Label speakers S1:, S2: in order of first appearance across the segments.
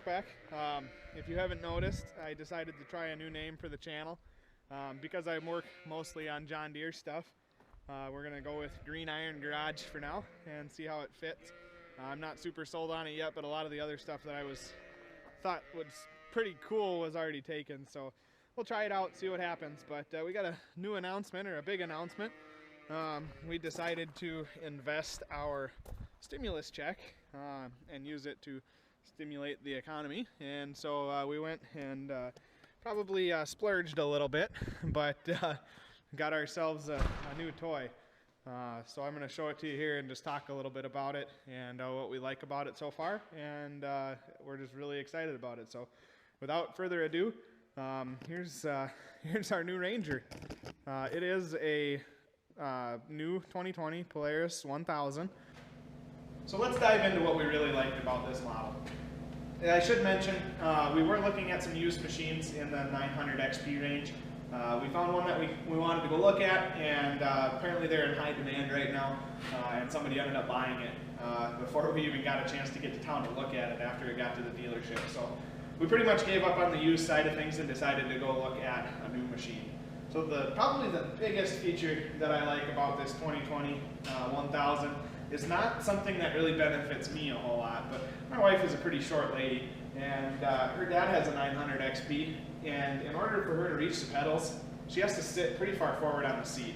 S1: back. If you haven't noticed, I decided to try a new name for the channel. Because I work mostly on John Deere stuff, we're going to go with Green Iron Garage for now and see how it fits. I'm not super sold on it yet, but a lot of the other stuff that I thought was pretty cool was already taken. So we'll try it out, see what happens. But we got a new announcement, or a big announcement. We decided to invest our stimulus check and use it to stimulate the economy, and so we went and probably splurged a little bit, but got ourselves a new toy. So I'm going to show it to you here and just talk a little bit about it and what we like about it so far, and we're just really excited about it. So without further ado, here's our new Ranger. It is a new 2020 Polaris 1000. So let's dive into what we really liked about this model. I should mention, we were looking at some used machines in the 900 XP range. We found one that we wanted to go look at, and apparently they're in high demand right now, and somebody ended up buying it before we even got a chance to get to town to look at it after it got to the dealership. So we pretty much gave up on the used side of things and decided to go look at a new machine. So probably the biggest feature that I like about this 2020 1000 is not something that really benefits me a whole lot, but my wife is a pretty short lady, and her dad has a 900 XP, and in order for her to reach the pedals, she has to sit pretty far forward on the seat.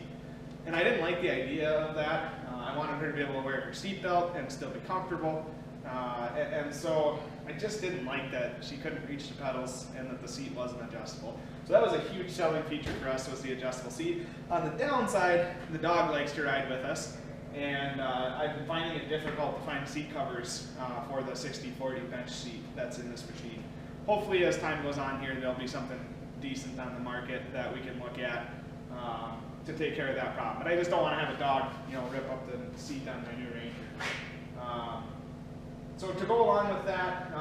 S1: And I didn't like the idea of that. I wanted her to be able to wear her seatbelt and still be comfortable, and so I just didn't like that she couldn't reach the pedals and that the seat wasn't adjustable. So that was a huge selling feature for us, was the adjustable seat. On the downside, the dog likes to ride with us, and I've been finding it difficult to find seat covers for the 60/40 bench seat that's in this machine. Hopefully as time goes on here, there'll be something decent on the market that we can look at to take care of that problem. But I just don't want to have a dog, rip up the seat on my new Ranger. So to go along with that,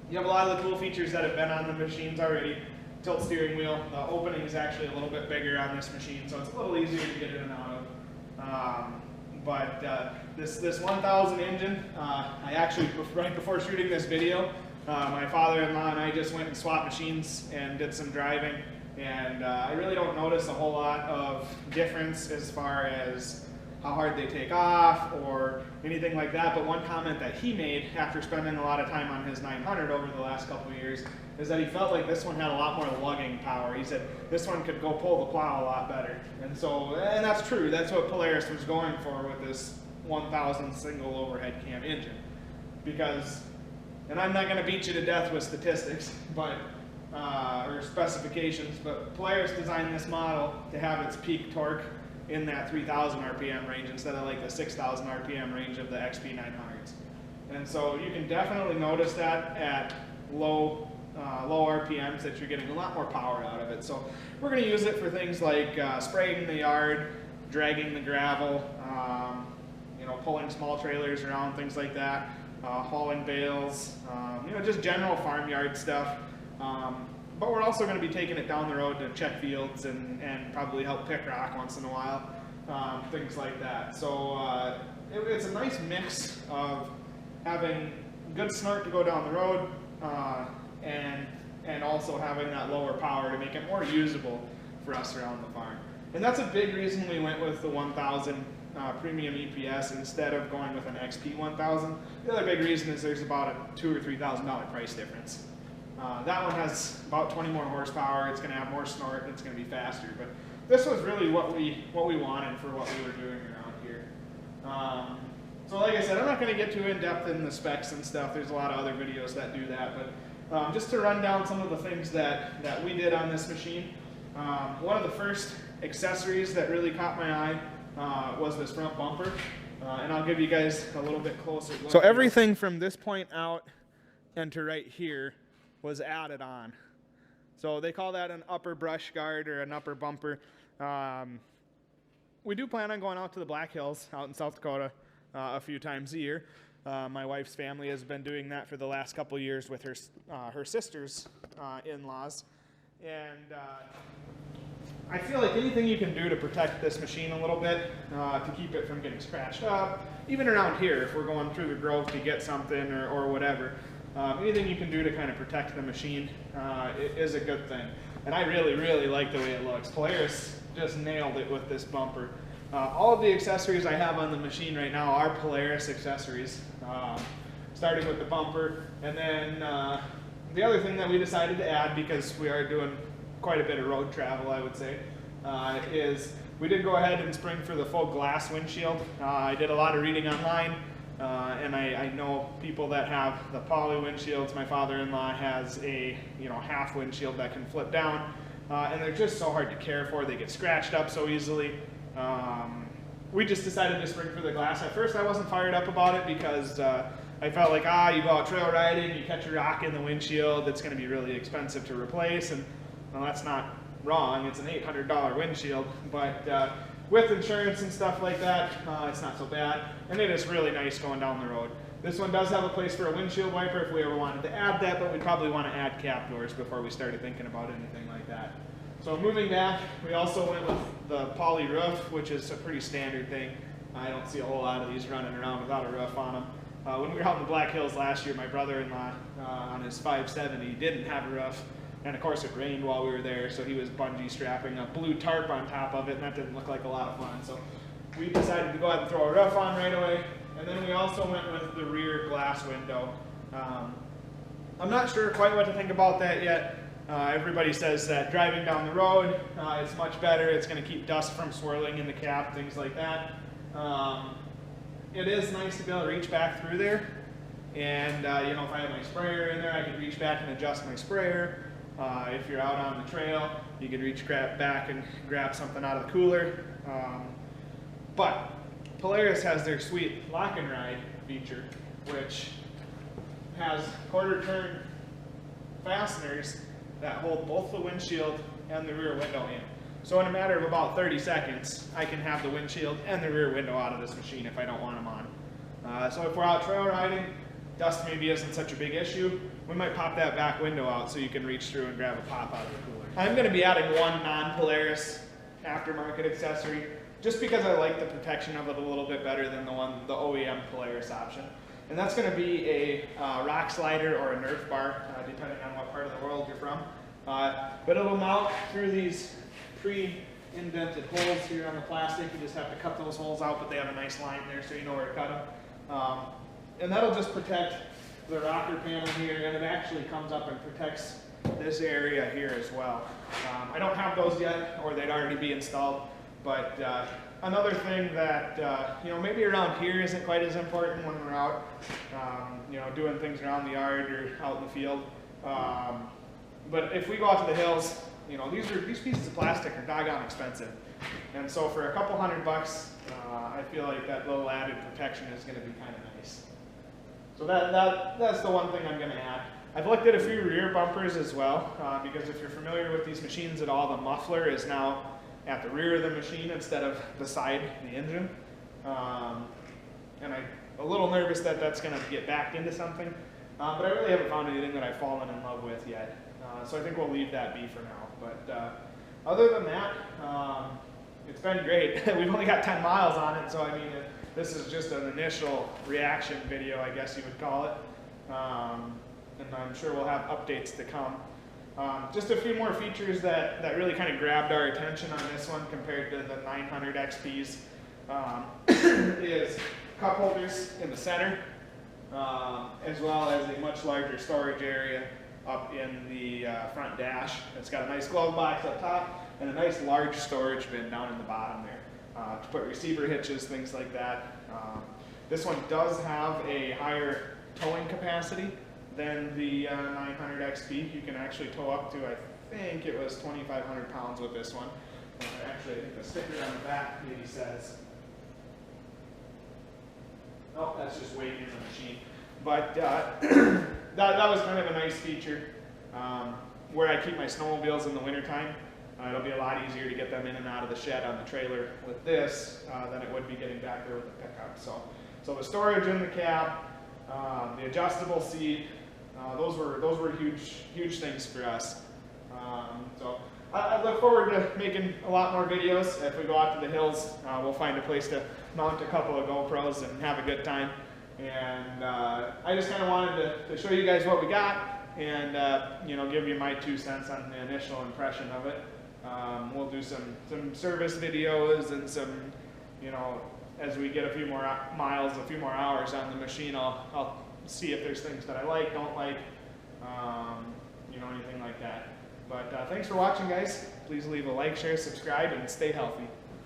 S1: you have a lot of the cool features that have been on the machines already. Tilt steering wheel. The opening is actually a little bit bigger on this machine, so it's a little easier to get in and out of. This 1000 engine, I actually, right before shooting this video, my father-in-law and I just went and swapped machines and did some driving, and I really don't notice a whole lot of difference as far as how hard they take off or anything like that. But one comment that he made after spending a lot of time on his 900 over the last couple of years is that he felt like this one had a lot more lugging power. He said this one could go pull the plow a lot better. And that's true. That's what Polaris was going for with this 1000 single overhead cam engine. Because, and I'm not going to beat you to death with statistics, but or specifications, but Polaris designed this model to have its peak torque in that 3000 RPM range instead of like the 6000 RPM range of the XP 900s. And so you can definitely notice that at low RPMs that you're getting a lot more power out of it. So we're going to use it for things like spraying the yard, dragging the gravel, pulling small trailers around, things like that, hauling bales, just general farmyard stuff. But we're also going to be taking it down the road to check fields and probably help pick rock once in a while, things like that. So it's a nice mix of having good snort to go down the road and also having that lower power to make it more usable for us around the farm. And that's a big reason we went with the 1000 premium EPS instead of going with an XP 1000. The other big reason is there's about a $2,000 or $3,000 price difference. That one has about 20 more horsepower. It's going to have more snort. It's going to be faster. But this was really what we wanted for what we were doing around here. So like I said, I'm not going to get too in depth in the specs and stuff. There's a lot of other videos that do that. But just to run down some of the things that we did on this machine. One of the first accessories that really caught my eye was this front bumper. And I'll give you guys a little bit closer look. So everything from this point out and to right here was added on. So they call that an upper brush guard or an upper bumper. We do plan on going out to the Black Hills out in South Dakota a few times a year. My wife's family has been doing that for the last couple of years with her sister's in-laws. And I feel like anything you can do to protect this machine a little bit, to keep it from getting scratched up, even around here if we're going through the grove to get something or whatever, Anything you can do to kind of protect the machine is a good thing. And I really, really like the way it looks. Polaris just nailed it with this bumper. All of the accessories I have on the machine right now are Polaris accessories, starting with the bumper. And then the other thing that we decided to add, because we are doing quite a bit of road travel, I would say, is we did go ahead and spring for the full glass windshield. I did a lot of reading online, and I know people that have the poly windshields. My father-in-law has a half windshield that can flip down, and they're just so hard to care for. They get scratched up so easily. We just decided to spring for the glass. At first I wasn't fired up about it because I felt like, you go out trail riding, you catch a rock in the windshield, it's going to be really expensive to replace, and well, that's not wrong. It's an $800 windshield, but with insurance and stuff like that, it's not so bad, and it is really nice going down the road. This one does have a place for a windshield wiper if we ever wanted to add that, but we'd probably want to add cap doors before we started thinking about anything like that. So moving back, we also went with the poly roof, which is a pretty standard thing. I don't see a whole lot of these running around without a roof on them. When we were out in the Black Hills last year, my brother-in-law on his 570 didn't have a roof. And of course it rained while we were there, so he was bungee strapping a blue tarp on top of it, and that didn't look like a lot of fun. So we decided to go ahead and throw a roof on right away. And then we also went with the rear glass window. I'm not sure quite what to think about that yet. Everybody says that driving down the road is much better. It's going to keep dust from swirling in the cap, things like that. It is nice to be able to reach back through there. And if I have my sprayer in there, I can reach back and adjust my sprayer. If you're out on the trail, you can reach back and grab something out of the cooler. But Polaris has their sweet lock and ride feature, which has quarter turn fasteners that hold both the windshield and the rear window in. So in a matter of about 30 seconds, I can have the windshield and the rear window out of this machine if I don't want them on. So if we're out trail riding, dust maybe isn't such a big issue. We might pop that back window out so you can reach through and grab a pop out of the cooler. I'm going to be adding one non-Polaris aftermarket accessory just because I like the protection of it a little bit better than the OEM Polaris option. And that's going to be a rock slider or a Nerf bar, depending on what part of the world you're from. But it'll mount through these pre-indented holes here on the plastic. You just have to cut those holes out, but they have a nice line there so you know where to cut them. And that'll just protect the rocker panel here, and it actually comes up and protects this area here as well. I don't have those yet, or they'd already be installed, but another thing that maybe around here isn't quite as important when we're out doing things around the yard or out in the field. But if we go out to the hills, these pieces of plastic are doggone expensive, and so for a couple $100, I feel like that little added protection is going to be kind of nice. So that's the one thing I'm going to add. I've looked at a few rear bumpers as well, because if you're familiar with these machines at all, the muffler is now at the rear of the machine instead of beside the engine. And I'm a little nervous that that's going to get backed into something, but I really haven't found anything that I've fallen in love with yet. So I think we'll leave that be for now. But other than that, it's been great. We've only got 10 miles on it, so I mean, this is just an initial reaction video, I guess you would call it. And I'm sure we'll have updates to come. Just a few more features that really kind of grabbed our attention on this one compared to the 900 XPs is cup holders in the center, as well as a much larger storage area up in the front dash. It's got a nice glove box up top and a nice large storage bin down in the bottom there to put receiver hitches, things like that. This one does have a higher towing capacity than the 900 XP. You can actually tow up to, I think it was 2,500 pounds with this one. Actually, I think the sticker on the back maybe says, oh, that's just weight in the machine. But that was kind of a nice feature. Where I keep my snowmobiles in the wintertime, it'll be a lot easier to get them in and out of the shed on the trailer with this than it would be getting back there with the pickup. So the storage in the cab, the adjustable seat, those were huge things for us. So I look forward to making a lot more videos. If we go out to the hills, we'll find a place to mount a couple of GoPros and have a good time. And I just kind of wanted to show you guys what we got and you know, give you my 2 cents on the initial impression of it. We'll do some service videos and some, you know, as we get a few more miles, a few more hours on the machine, I'll see if there's things that I like, don't like, you know, anything like that. But thanks for watching, guys. Please leave a like, share, subscribe, and stay healthy.